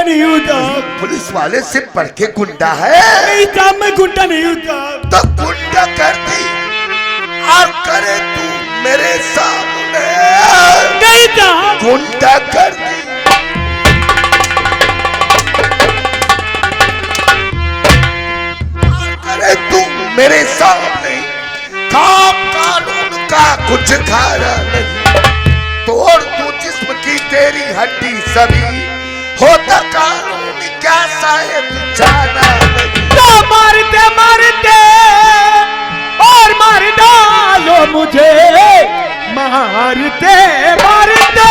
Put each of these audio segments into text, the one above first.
नहीं होता। पुलिस वाले से बढ़ के गुंडा है? नहीं साहब मैं गुंडा नहीं होता। तो गुंडा कर दी और करे तू मेरे सामने। नहीं साहब गुंडा कर दी। करे तू मेरे सामने। काम कानून का कुछ खाना नहीं। तोड़ तू जिस्म की तेरी हड्डी सभी। होता कानून क्या शायद जाना नहीं। तो मारते मारते और मार डालो मुझे। मारते मारते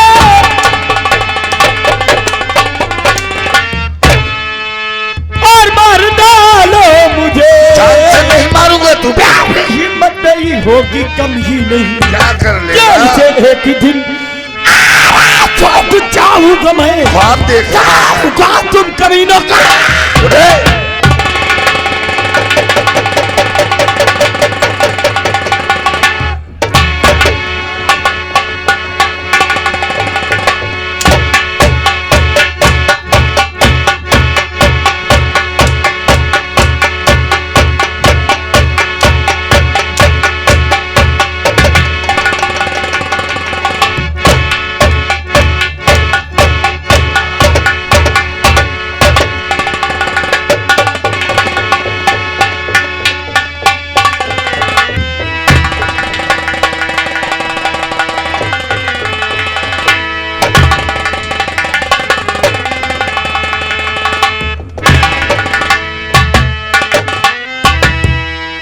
और मार डालो मुझे। जान से नहीं मारूंगा तू। हिम्मत नहीं होगी कम ही नहीं। क्या कर जेल से लेगा? एक दिन जाऊंगा मैं। ख्वाब देखा तुम कमीनों का।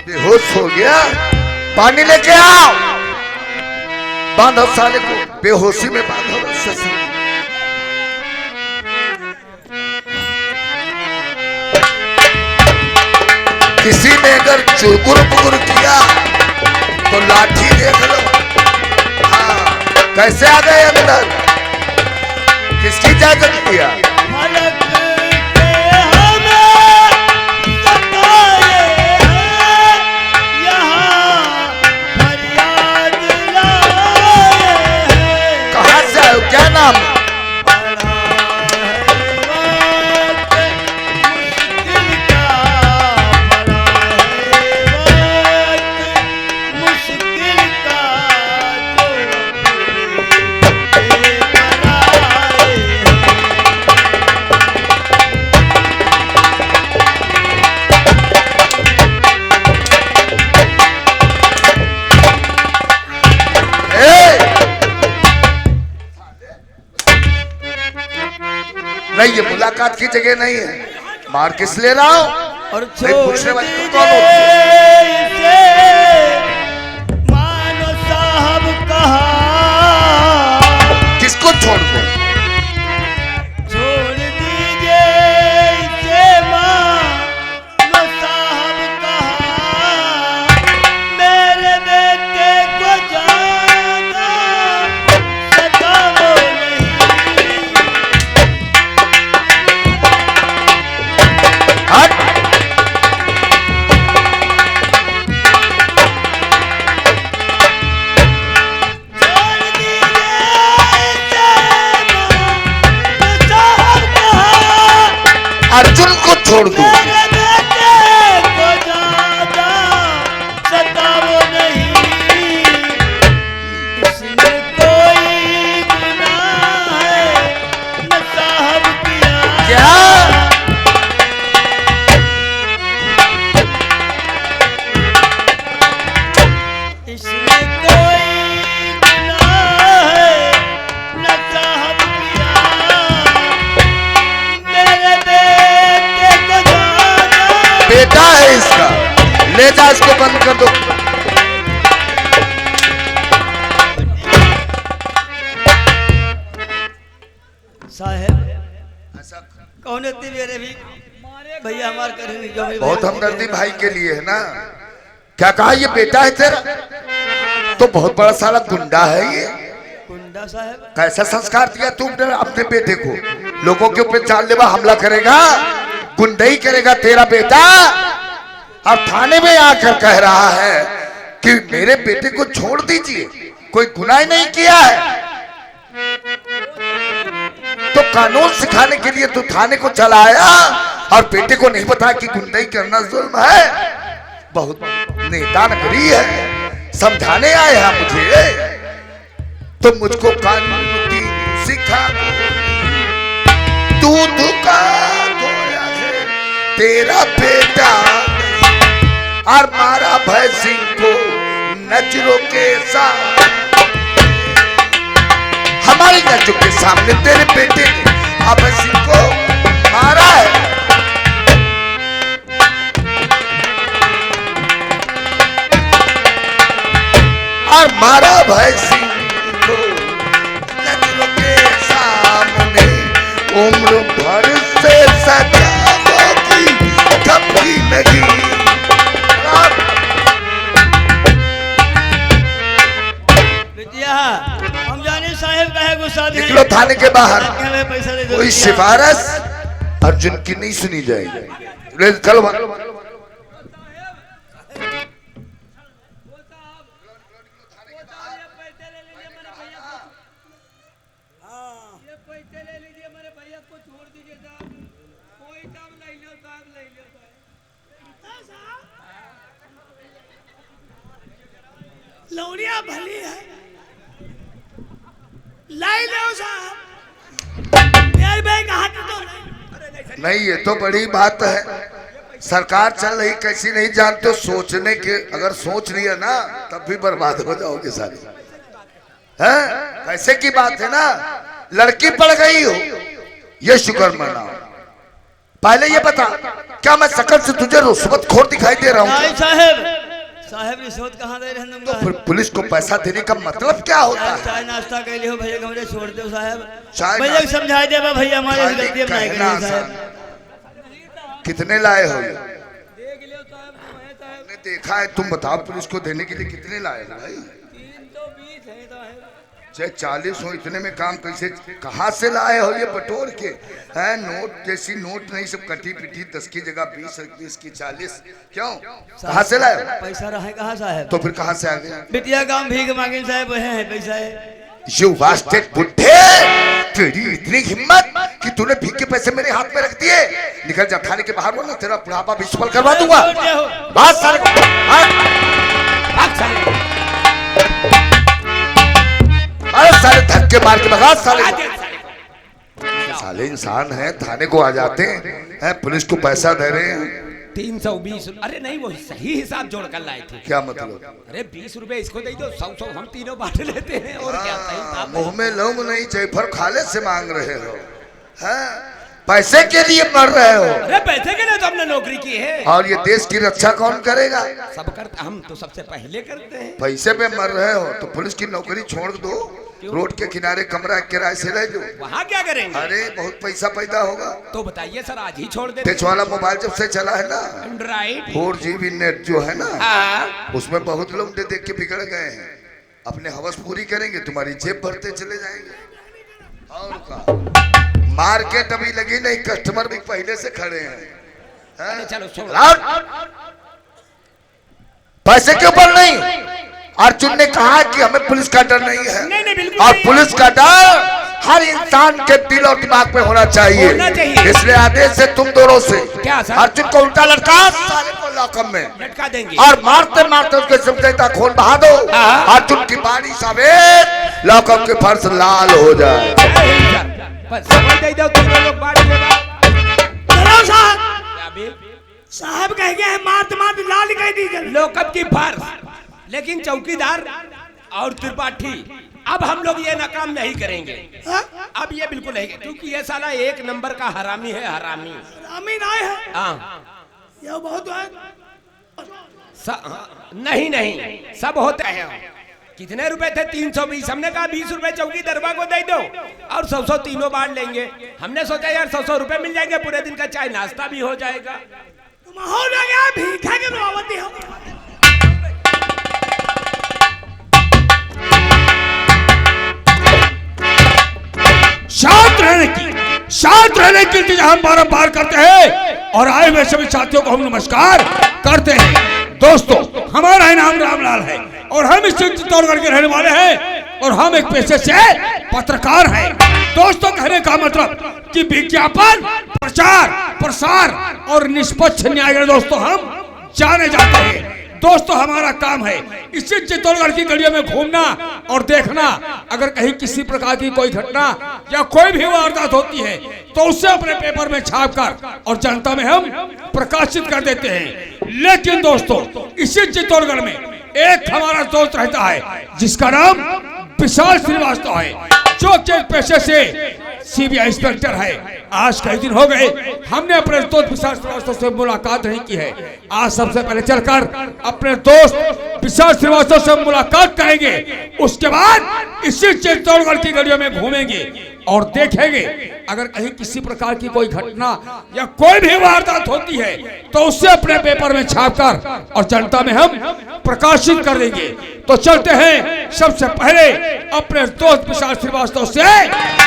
बेहोश हो गया? पानी लेके आओ। बांधो साले को, बेहोशी में बांधो। किसी ने अगर चुरकुर पुकुर किया तो लाठी देख लो। हाँ, कैसे आ गए अंदर? किसकी इजाजत किया? कहाँ से आए हो? क्या नाम? नहीं, ये मुलाकात की जगह नहीं है। मार किस ले रहा हूं? और पूछने वाली तुम कौन होती? मानो साहब कहा। किसको छोड़ दो? छोड़ दीजिए इसे। मानो साहब कहा। मेरे बेटे को जाना सताओ नहीं। हट। अर्जुन को छोड़ दो। सताओ नहीं। इसमें कोई गुनाह है न साहब किया। क्या? इसमें कोई गुनाह है न साहब किया। मेरे बेटे को जाना। बेटा है इसका, ले जा इसको, बंद कर दो। साहेब कौन इतनी मेरे भी भैया हमार करेंगे जो भी। बहुत हमदर्दी भाई के लिए है ना। क्या कहा? ये बेटा है तेरा? तो बहुत बड़ा साला गुंडा है ये। गुंडा साहब? कैसा संस्कार दिया तुमने अपने बेटे को? लोगों के ऊपर जानलेवा हमला करेगा, गुंडई करेगा तेरा बेटा। अब थाने में आकर कह रहा है कि मेरे बेटे को छोड़ दीजिए, कोई गुनाह नहीं किया है। तो कानून सिखाने के लिए तू थाने को चला आया और बेटे को नहीं बताया कि गुंडाई करना जुल्म है। बहुत नेता नगरी है, समझाने आया मुझे। तो मुझको कानून की सिखा, दूध का धोया है तेरा बेटा और मारा भैंसी को नजरों के साथ, हमारी नजरों के सामने तेरे बेटे ने अब भैंसी को मारा है। और मारा भैंसी को नजरों के सामने, उम्र भर से सजा होगी कभी नहीं। बिटिया हम जाने साहेब का है गुस्सा दे, निकलो थाने के बाहर। पैसा दे दो। कोई सिफारिश अर्जुन की नहीं सुनी जाएगी। ले चलो लौड़िया भली है, लाई लो साहब, मेरे भाई का हाथ तो नहीं। ये तो बड़ी बात है। सरकार चल रही कैसी नहीं जानते हो, सोचने के अगर सोच लिया ना तब भी बर्बाद हो जाओगे सारे। हैं? पैसे की बात है ना, लड़की पड़ गई हो ये शुक्र मनाओ। पहले ये बता, क्या मैं शक्ल से तुझे रुस्वतखोर दिखाई दे रहा हूँ? साहब रिश्वत कहाँ दे रहे हैं? तो फिर पुलिस को पैसा देने का मतलब क्या होता है? चाय नाश्ता के लिए हो भैया, कमरे छोड़ दो साहब। चाय भैया समझा दे भैया, हमारे गलती हम नहीं करेंगे साहब। कितने लाए हो? देख लियो साहब, मैंने देखा है। तुम बताओ पुलिस को देने के लिए कितने लाए भाई? 320 है साहब। चाहे 40 हो, इतने में काम कैसे, कहाँ से लाए हो ये बटोर के? हैं नोट जैसी नोट नहीं, सब कटी पिटी, 10 की जगह 20, 20 की 40। क्यों, कहाँ से लाए? पैसा रहा कहाँ साहब? तो फिर कहाँ से आ गया? बिटिया काम भीख मांगे साहब, वह है पैसा है। You bastard बुड्ढे, तेरी इतनी हिम्मत कि तूने भीख के पैसे मेरे हाथ में रख दिए। निकल जा थाने के बाहर, वरना तेरा बुढ़ापा भी सफल करवा दूंगा। बात सारे सारे धक्के मार के भगा साले। साले इंसान है, थाने को आ जाते हैं, पुलिस को पैसा दे रहे हैं। 320। अरे नहीं, वो सही हिसाब जोड़ कर लाए थे। क्या मतलब? अरे 20 रुपए इसको दे दो, 100 हम तीनों बांट लेते हैं। और क्या सही था? मुंह में लौंग नहीं, जयफल खाले से मांग रहे हो। हैं? पैसे के लिए मर रहे हो। अरे पैसे के लिए तो हमने नौकरी की है। और ये देश की रक्षा कौन करेगा? सब करते, हम तो सबसे पहले करते हैं। पैसे पे मर रहे हो तो पुलिस की नौकरी छोड़ दो, रोड के किनारे कमरा किराए से ले लो। वहाँ क्या करेंगे? अरे बहुत पैसा पैदा होगा। तो बताइए सर, आज ही छोड़ देते। टच वाला मोबाइल जब से चला है ना, एंड्रॉइड 4GB नेट जो है ना, हाँ। उसमें बहुत लोग देख के बिगड़ गए हैं। अपने हवस पूरी करेंगे, तुम्हारी जेब भरते चले जाएंगे। और का मार्केट अभी लगी नहीं, कस्टमर भी पहले से खड़े हैं। चलो पैसे के ऊपर नहीं। अर्जुन ने कहा कि हमें पुलिस का डर नहीं है। नहीं, बिल्कुल और नहीं। पुलिस का डर हर इंसान के दिल और दिमाग में होना चाहिए। इसलिए आदेश है तुम दोनों से, क्या सर? अर्जुन को उल्टा लटका, साले को लॉकअप में लटका देंगे और मारते मारते उसके समझौता खून बहा दो। अर्जुन की बाड़ी सवेर लॉकअप के फर्श लाल हो जाए। समझ दे दो तुम लोग बाड़ी में चलो साहब, साहब कह गए हैं मात मात लाल कह दी गई। लॉकअप की फर्श, लेकिन चौकीदार और त्रिपाठी अब हम लोग ये नाकाम नहीं करेंगे। अब ये बिल्कुल नहीं, क्योंकि ये साला एक नंबर का हरामी है। हरामी नहीं है। हाँ, ये बहुत है। नहीं सब होते हैं। कितने रुपए थे? 320। हमने कहा 20 रुपए चौकी दरबा को दे दो और 100 तीनों बांट लेंगे। हमने सोचा यार 100 रुपए मिल जाएंगे, पूरे दिन का चाय नाश्ता भी हो जाएगा। तुम हो लगे भीखा के नौबती हो। शांत रहने की इंतजाम बारंबार करते हैं और आए हुए सभी साथियों को हम नमस्कार करते हैं। दोस्तों, हमारा इनाम रामलाल है और हम इस चित्तौड़गढ़ के रहने वाले हैं। और हम एक पेशे से पत्रकार हैं। दोस्तों, कहने का मतलब कि विज्ञापन, प्रचार, प्रसार और निष्पक्ष न्याय दोस्तों हम जाने जाते हैं। दोस्तों, हमारा काम है इसी चित्तौड़गढ़ की गलियों में घूमना और देखना। अगर कहीं किसी प्रकार की कोई घटना या कोई भी वारदात होती है तो उसे अपने पेपर में छापकर और जनता में हम प्रकाशित कर देते हैं। लेकिन दोस्तों, इसी चित्तौड़गढ़ में एक हमारा दोस्त रहता है जिसका नाम विशाल श्रीवास्तव है, जो कि पेशे से सीबीआई इंस्पेक्टर है। आज कई दिन हो गए हमने अपने दोस्त विशाल श्रीवास्तव से मुलाकात नहीं की है। आज सबसे पहले चलकर अपने दोस्त विशाल श्रीवास्तव से मुलाकात करेंगे, उसके बाद इसी चित्तौड़गढ़ की गलियों में घूमेंगे और देखेंगे अगर कहीं किसी प्रकार की कोई घटना या कोई भी वारदात होती है तो उसे अपने पेपर में छापकर और जनता में हम प्रकाशित कर देंगे। तो चलते हैं सबसे पहले अपने दोस्त विशाल श्रीवास्तव से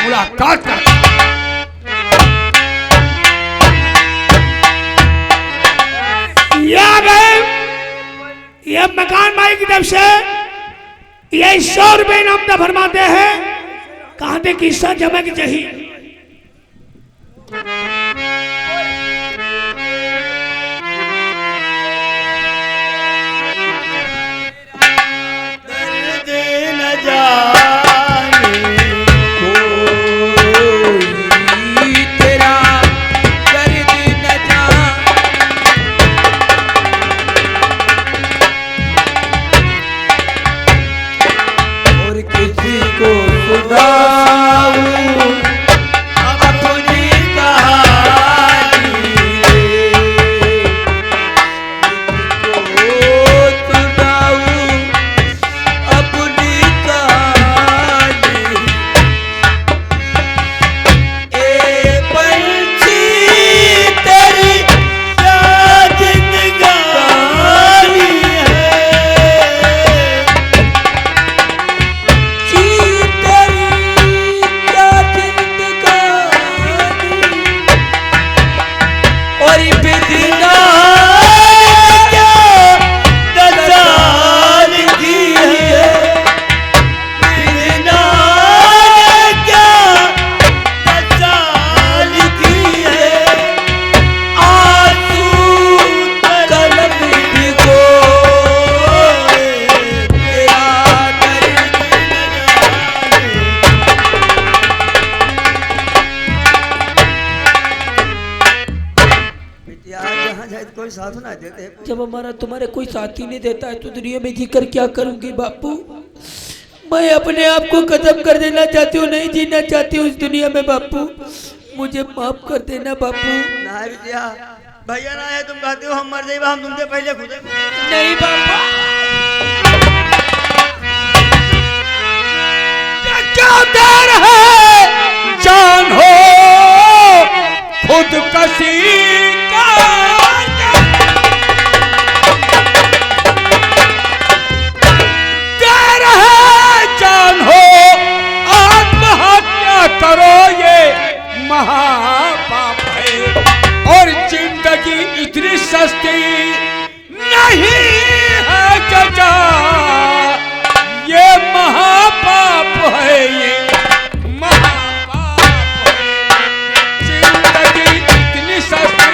मुलाकात करते हैं। ये मकान मालिक की तरफ से ये 100 रुपए इनाम फरमाते हैं। कहाँ थे किस्सा जमा की चाहिए। जब हमारा तुम्हारे कोई साथी नहीं देता है तो दुनिया में जीकर क्या करूंगी बापू। मैं अपने आप को खत्म कर देना चाहती हूँ, नहीं जीना चाहती हूँ इस दुनिया में बापू। मुझे माफ कर देना बापू। ना बिटिया, भैया ना है तुम कहते हो हम मर जाएगा, हम तुमसे पहले खुदे नहीं बापू। क्या देर है जान हो खुद कसी का, देर है जान हो आत्महत्या करो, ये महापाप है और जिंदगी इतनी सस्ती नहीं है चाचा, ये महापाप है, ये महापाप है, जिंदगी इतनी सस्ती।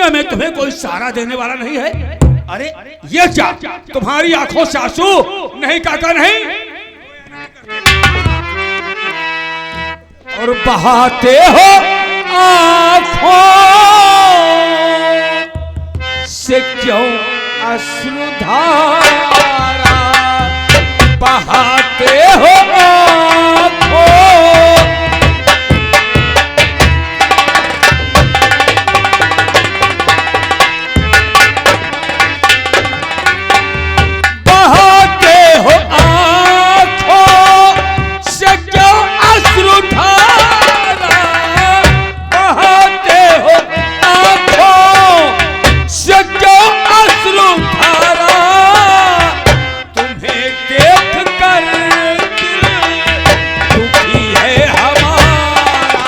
में तुम्हें कोई सहारा देने वाला नहीं है। अरे ये क्या, तुम्हारी आंखों से आंसू नहीं काका नहीं, और बहाते हो आंखों से क्यों अश्रुधारा बहाते हो आँखों। बहाते हो आँखों से क्यों अश्रुधारा बहाते हो आँखों से क्यों अश्रुधारा। तुम्हें देख कर दिल दुखी है हमारा।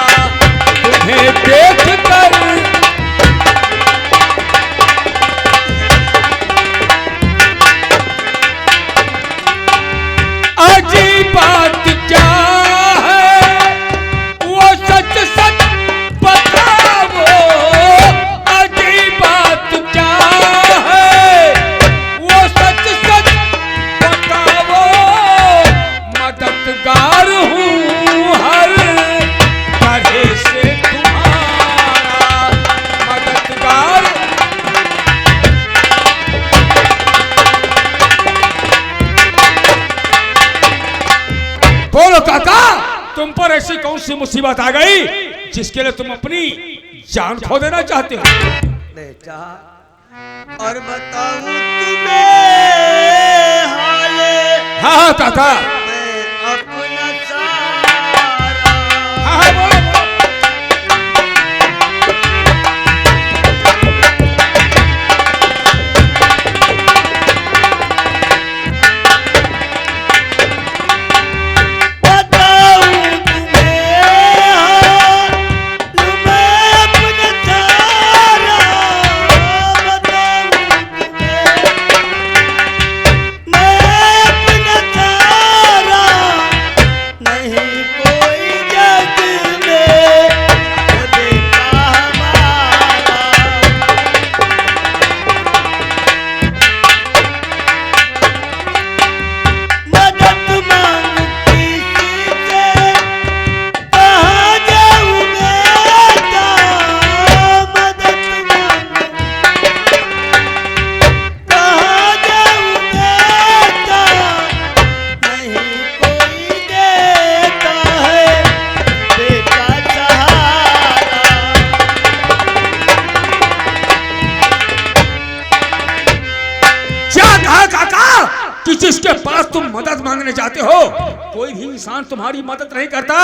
तुम्हें देख कर अजीब बात क्या है वो सच सच बताओ। अजीब बात क्या है वो सच सच बताओ। मददगार हूँ हर तरह से तुम्हारा। मददगार बोलो काका, तुम पर ऐसी कौन सी मुसीबत आ गई जिसके लिए तुम अपनी जान खो देना चाहते हो। बेटा और बताऊं तुम्हें हाले हाँ हाँ काका, मैं अपना सारा। हाँ हाँ बोलो बोलो। बताऊं तुम्हें हाल मैं अपना सारा। बताऊं तुम्हें मैं अपना सारा। नहीं कोई जग में बेटा हमारा। मदद मांगती से कहाँ जाऊँ बेटा। मदद मांगती कहाँ जाऊँ बेटा। नहीं कोई देता है बेटा सहारा। क्या कहा काका कि जिसके पास तुम मदद मांगने जाते हो कोई भी इंसान तुम्हारी मदद नहीं करता।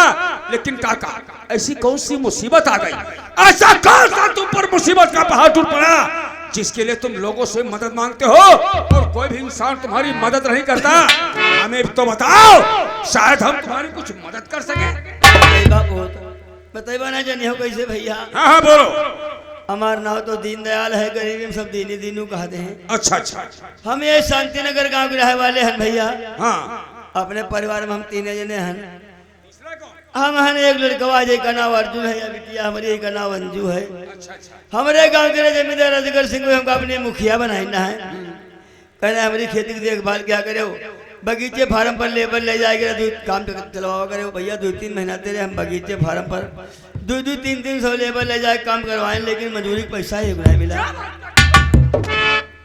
लेकिन काका ऐसी कौन सी मुसीबत आ गई, ऐसा कौन सा तुम पर मुसीबत का पहाड़ टूट पड़ा जिसके लिए तुम लोगों से मदद मांगते हो और कोई भी इंसान तुम्हारी मदद नहीं करता। हमें तो बताओ, शायद हम तुम्हारी कुछ मदद कर सके। बताइबा ना जानी हो कैसे भैया। हाँ हाँ बोलो। हमार नाम तो दीनदयाल है, गरीबी में सब दीनी दीनू कहते हैं। अच्छा अच्छा। हम ये शांति नगर गांव के रहने वाले हैं भैया। हाँ अपने परिवार में हम तीन जने हैं। हम हैं एक लड़का का नाम अर्जुन है, या बिटिया हमारी का नाम अंजू है। हमारे गांव के जमींदार अजगर सिंह को हमको अपने मुखिया बनाना है। कहना हमारी खेती की देखभाल क्या करे, बगीचे फार्म पर लेबर ले जाएगा, दूध काम चलवाओ करे भैया। 2-3 महीना तेरे हम बगीचे फार्म पर 2-3 लेबर ले जाए काम करवाएं, लेकिन मजदूरी का पैसा ही नहीं मिला।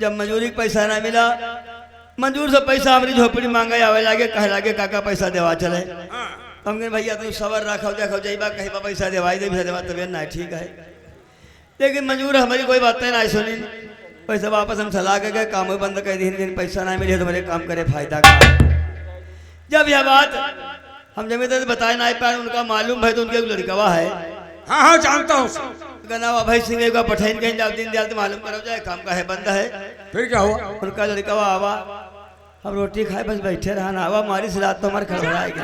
जब मजदूरी का पैसा ना मिला, मजदूर से पैसा हमारी झोपड़ी मांगे आवे लागे, कहे लागे काका पैसा देवा चले। हम कहे भैया तुम सबर रखो देखो जाइबा कहीं बा पैसा देवाई दे देवा तबियत ना ठीक है। लेकिन मजबूर हमारी कोई बात नहीं सुनी। पैसा वापस हम सलाह के गए, काम बंद कर दिन पैसा ना मिले तो मेरे काम करे फायदा का। जब यह बात हम जमींदार बताए ना पाए, उनका मालूम है तो उनके एक लड़कवा है। हाँ हाँ जानता हूँ। गनावा भाई सिंह का पठाइन कहीं जाओ दिन दयाल तो मालूम करो जाए काम का है बंद है। फिर क्या हुआ? उनका लड़कवा आवा, हम रोटी खाए बस बैठे रहा ना, आवा हमारी से रात तो हमारे खड़बड़ाएगा।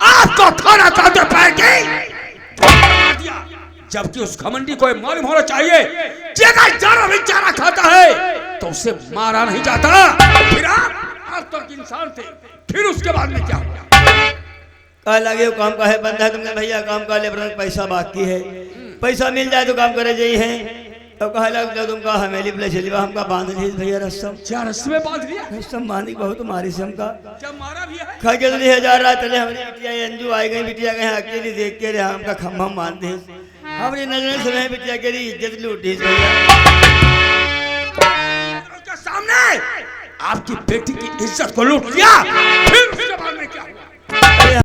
आपको खाना खाते पाएगी, जबकि उस घमंडी को मालूम होना चाहिए जगह जाना भी चारा खाता है तो उसे मारा नहीं जाता। फिर आप तो इंसान थे, फिर उसके बाद में क्या हुआ? कह लगे वो काम का है बंद है। तुमने भैया काम का लेबर में पैसा बाकी है, पैसा मिल जाए तो काम करे जाइए हैं। तो कह लग तुम कहा हमेली बोले चलिए हमका बांध ली भैया रस्सम। क्या रस्से में बांध लिया? रस्सम बांधी बहुत मारी से हमका जब मारा भी है। खा के 2000 रात चले हमारी बिटिया अंजू आई गई, बिटिया गए अकेली देख के रहे हमका खम्भा बांध दे। हमारी नजर से बिटिया की इज्जत लूटी भैया। उसके सामने आपकी बेटी की इज्जत को लूट लिया, फिर उसके